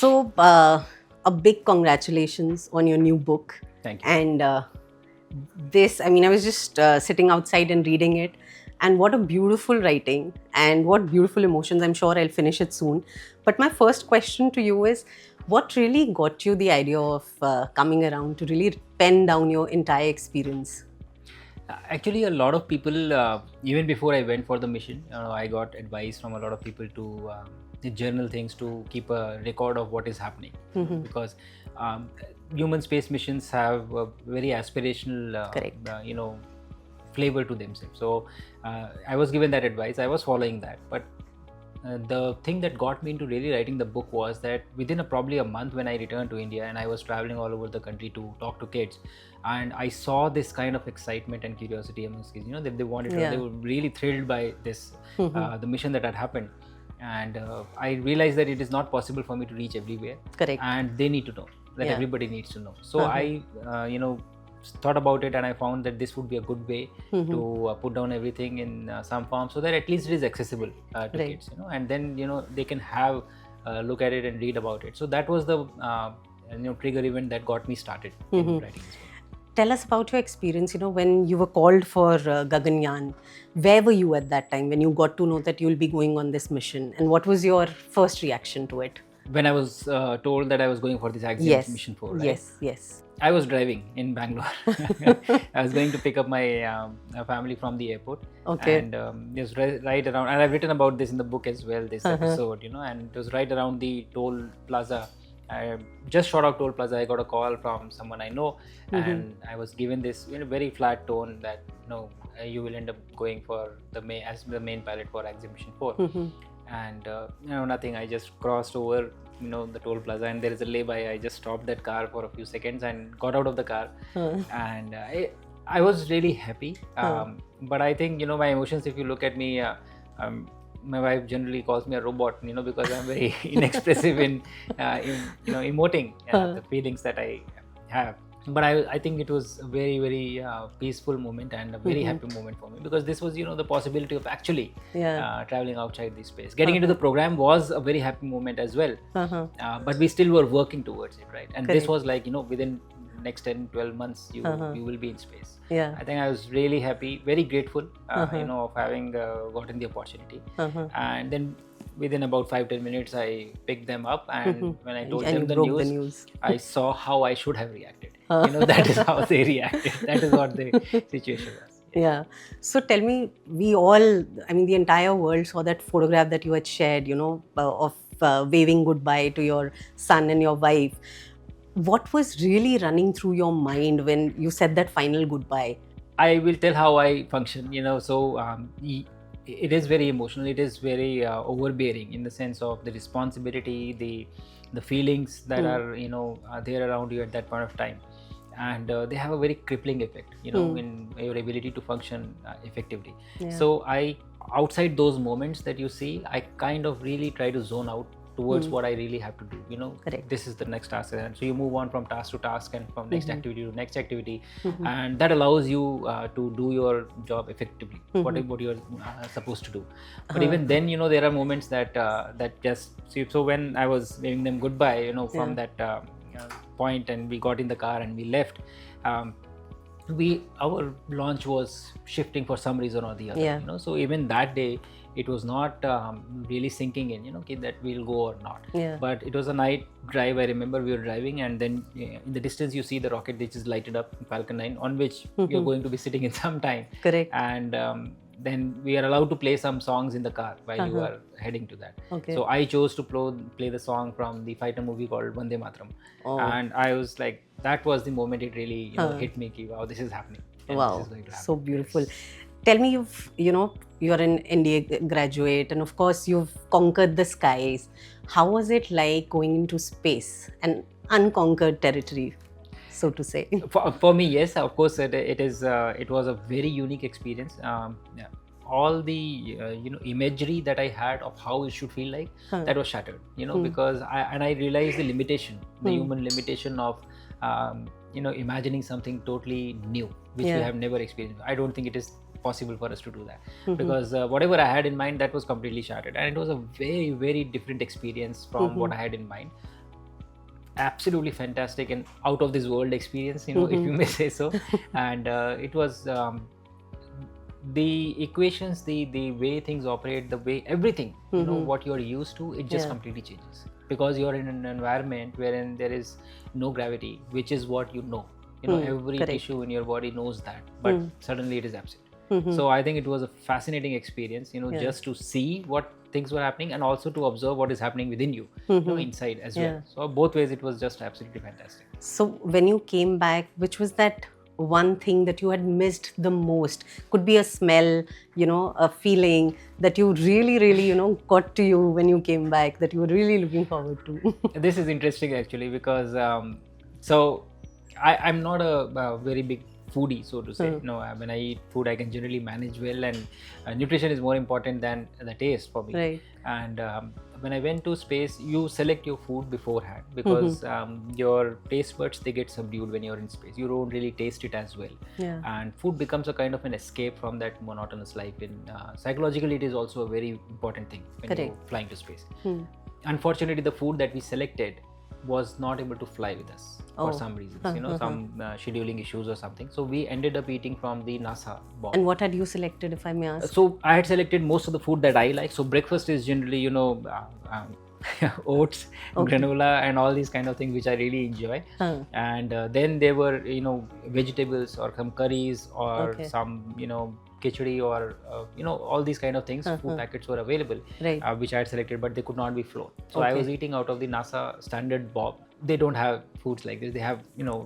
So, a big congratulations on your new book. Thank you. And I was just sitting outside and reading it. And what a beautiful writing and what beautiful emotions. I'm sure I'll finish it soon. But my first question to you is, what really got you the idea of coming around to really pen down your entire experience? Actually, a lot of people, even before I went for the mission, I got advice from a lot of people to journal things, to keep a record of what is happening. Because human space missions have a very aspirational, Correct. Flavor to themselves. So I was given that advice. I was following that. But the thing that got me into really writing the book was that within probably a month, when I returned to India and I was traveling all over the country to talk to kids, and I saw this kind of excitement and curiosity amongst kids, that they wanted to, they were really thrilled by this, the mission that had happened. And I realized that it is not possible for me to reach everywhere. Correct. And they need to know that everybody needs to know. So I, thought about it, and I found that this would be a good way to put down everything in some form, so that at least it is accessible to kids, and then they can have look at it and read about it. So that was the trigger event that got me started in writing this book. Tell us about your experience, when you were called for Gaganyaan. Where were you at that time when you got to know that you'll be going on this mission? And what was your first reaction to it? When I was told that I was going for this Axiom Mission 4, right? Yes. I was driving in Bangalore. I was going to pick up my family from the airport. Okay. And it was right around, and I've written about this in the book as well, this episode, and it was right around the toll plaza. Just short of toll plaza, I got a call from someone I know, and I was given this very flat tone that you will end up going for the main pilot for Axiom Mission 4. And nothing. I just crossed over the toll plaza, and there is a lay-by. I just stopped that car for a few seconds and got out of the car, and I was really happy. But I think my emotions, if you look at me, my wife generally calls me a robot, because I'm very inexpressive in emoting the feelings that I have. But I think it was a very, very peaceful moment and a very happy moment for me, because this was the possibility of actually traveling outside this space. Getting into the program was a very happy moment as well, but we still were working towards it, right? And this was like within next 10-12 months you will be in space. I think I was really happy, very grateful of having gotten the opportunity. And then within about 5-10 minutes I picked them up, and when I told them the news, I saw how I should have reacted. That is how they reacted. That is what the situation was. Yeah. So tell me, the entire world saw that photograph that you had shared, of waving goodbye to your son and your wife. What was really running through your mind when you said that final goodbye? I will tell how I function, so it is very emotional. It is very overbearing in the sense of the responsibility, the feelings that are there around you at that point of time, and they have a very crippling effect in your ability to function effectively. So outside those moments that you see, I kind of really try to zone out towards what I really have to do. Correct. This is the next task, and so you move on from task to task and from next activity to next activity, and that allows you to do your job effectively, what you're supposed to do. But even then, there are moments that just so when I was waving them goodbye, from that point, and we got in the car and we left, our launch was shifting for some reason or the other. So even that day it was not really sinking in that we'll go or not. But it was a night drive. I remember we were driving, and then in the distance you see the rocket which is lighted up, Falcon 9, on which you're going to be sitting in some time. Correct. And then we are allowed to play some songs in the car while you are heading to that. So I chose to play the song from the fighter movie called Vande Mataram. And I was like, that was the moment it really hit me, wow, this is happening. Wow, this is going to happen. So beautiful. Tell me, you're an NDA graduate, and of course you've conquered the skies. How was it like going into space, an unconquered territory, so to say? For me, yes, of course, it was a very unique experience. All the imagery that I had of how it should feel like, that was shattered. Because I realized the limitation, the human limitation of imagining something totally new, which we have never experienced. I don't think it is possible for us to do that, because whatever I had in mind, that was completely shattered, and it was a very, very different experience from what I had in mind. absolutely fantastic and out of this world experience, if you may say so. And it was the equations, the way things operate, the way everything, what you're used to, it just completely changes, because you're in an environment wherein there is no gravity, which is what every correct. tissue in your body knows that, but suddenly it is absent. So I think it was a fascinating experience, just to see what things were happening, and also to observe what is happening within you, inside as well. So both ways, it was just absolutely fantastic. So when you came back, which was that one thing that you had missed the most? Could be a smell, a feeling that you really, got to you when you came back, that you were really looking forward to. This is interesting actually, because so I'm not a very big foodie, so to say. When I eat food, I can generally manage well, and nutrition is more important than the taste for me. Right. And when I went to space, you select your food beforehand, because your taste buds, they get subdued when you're in space. You don't really taste it as well. Yeah. And food becomes a kind of an escape from that monotonous life. Psychologically, it is also a very important thing when you're flying to space. Unfortunately, the food that we selected was not able to fly with us for some reasons, some scheduling issues or something. So we ended up eating from the NASA box. And what had you selected, if I may ask? So I had selected most of the food that I like. So breakfast is generally, oats, granola, and all these kind of things which I really enjoy. And then there were, vegetables or some curries or some, khichdi or all these kind of things. Food packets were available, which I had selected, but they could not be flown. So I was eating out of the NASA standard box. They don't have foods like this. They have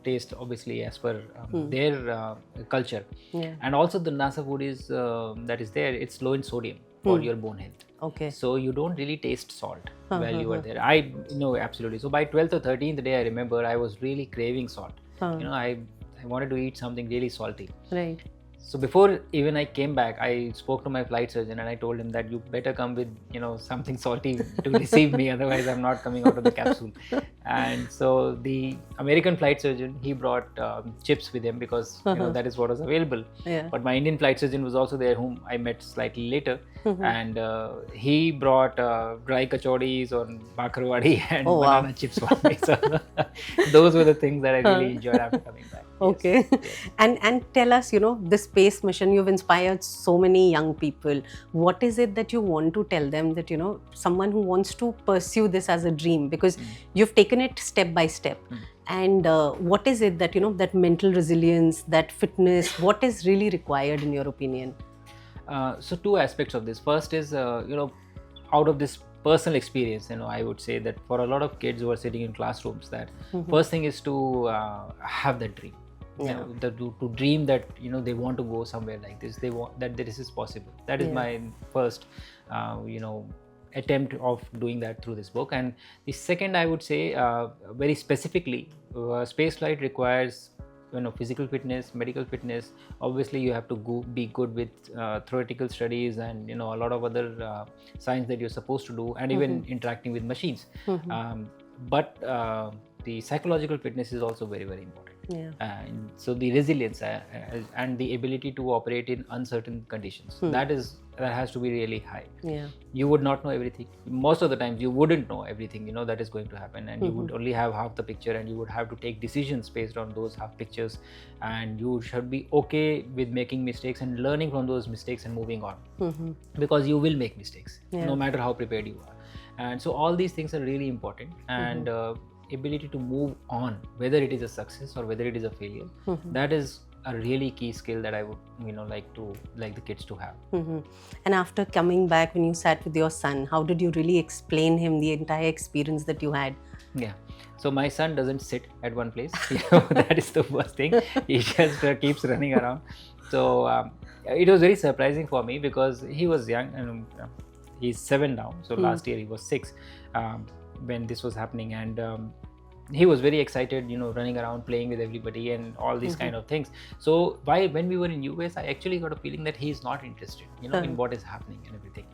taste, obviously, as per their culture. And also the NASA food is that is there, it's low in sodium for your bone health. So you don't really taste salt while you are there. I know, absolutely. So by 12th or 13th day, I remember I was really craving salt. I wanted to eat something really salty. Right. So before even I came back, I spoke to my flight surgeon and I told him that you better come with something salty to receive me, otherwise I'm not coming out of the capsule. And so the American flight surgeon, he brought chips with him, because that is what was available. But my Indian flight surgeon was also there, whom I met slightly later, and he brought dry kachoris or bakarwadi and banana chips for me. So those were the things that I really enjoyed after coming back. Okay. Yes. And tell us, the space mission, you've inspired so many young people. What is it that you want to tell them, that, someone who wants to pursue this as a dream, because you've taken it step by step. And what is it that, that mental resilience, that fitness, what is really required in your opinion? So two aspects of this. First is, out of this personal experience, I would say that for a lot of kids who are sitting in classrooms, that first thing is to have that dream. To dream that they want to go somewhere like this, they want that this is possible. That is my first attempt of doing that through this book. And the second, I would say, very specifically, spaceflight requires physical fitness, medical fitness. Obviously you have to be good with theoretical studies and a lot of other science that you're supposed to do, and even interacting with machines. But the psychological fitness is also very, very important. And so the resilience and the ability to operate in uncertain conditions, that has to be really high. You would not know everything. Most of the times you wouldn't know everything that is going to happen, and you would only have half the picture, and you would have to take decisions based on those half pictures, and you should be okay with making mistakes and learning from those mistakes and moving on, because you will make mistakes no matter how prepared you are. And so all these things are really important. And ability to move on, whether it is a success or whether it is a failure, that is a really key skill that I would like the kids to have. And after coming back, when you sat with your son, how did you really explain him the entire experience that you had? So my son doesn't sit at one place. That is the first thing. He just keeps running around. So it was very surprising for me, because he was young, and he's 7 now. So last year he was 6 when this was happening, and he was very excited, running around, playing with everybody and all these kind of things. So when we were in US, I actually got a feeling that he's not interested, in what is happening and everything.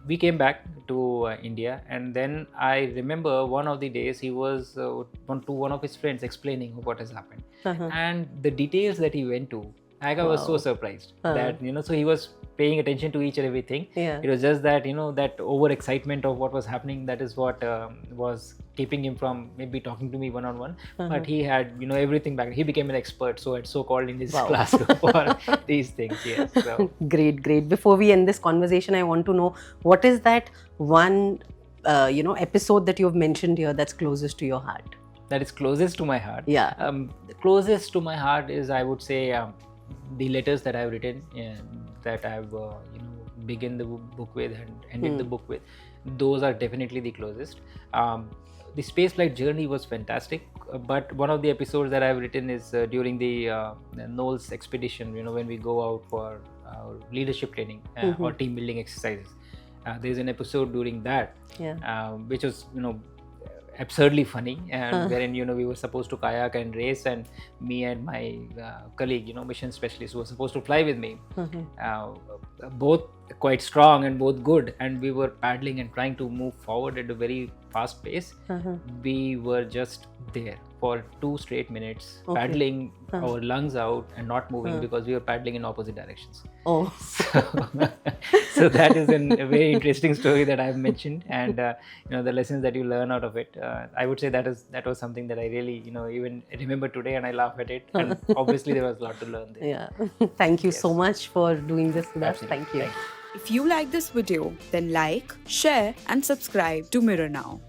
We came back to India, and then I remember one of the days he was to one of his friends explaining what has happened. And the details that he went to, I was so surprised that, so he was paying attention to each and everything. It was just that, that overexcitement of what was happening, that is what was keeping him from maybe talking to me one-on-one, but he had, everything back. He became an expert, so-called in his classroom for these things. Yes. So. Great. Before we end this conversation, I want to know, what is that one, episode that you've mentioned here that's closest to your heart? That is closest to my heart. Yeah. The closest to my heart is, I would say, the letters that I've written, that I've begun the book with and ended the book with. Those are definitely the closest. The spaceflight journey was fantastic, but one of the episodes that I've written is during the Knowles expedition. When we go out for leadership training or team building exercises. There's an episode during that, which was absurdly funny, and wherein we were supposed to kayak and race, and me and my colleague, mission specialist, who was supposed to fly with me, both quite strong and both good, and we were paddling and trying to move forward at a very fast pace. We were just there for 2 straight minutes, paddling our lungs out and not moving because we were paddling in opposite directions. Oh. So that is a very interesting story that I've mentioned, and the lessons that you learn out of it. I would say that was something that I really even remember today, and I laugh at it. And obviously there was a lot to learn there. Yeah. Thank you so much for doing this with us. Thank you. If you like this video, then like, share and subscribe to Mirror Now.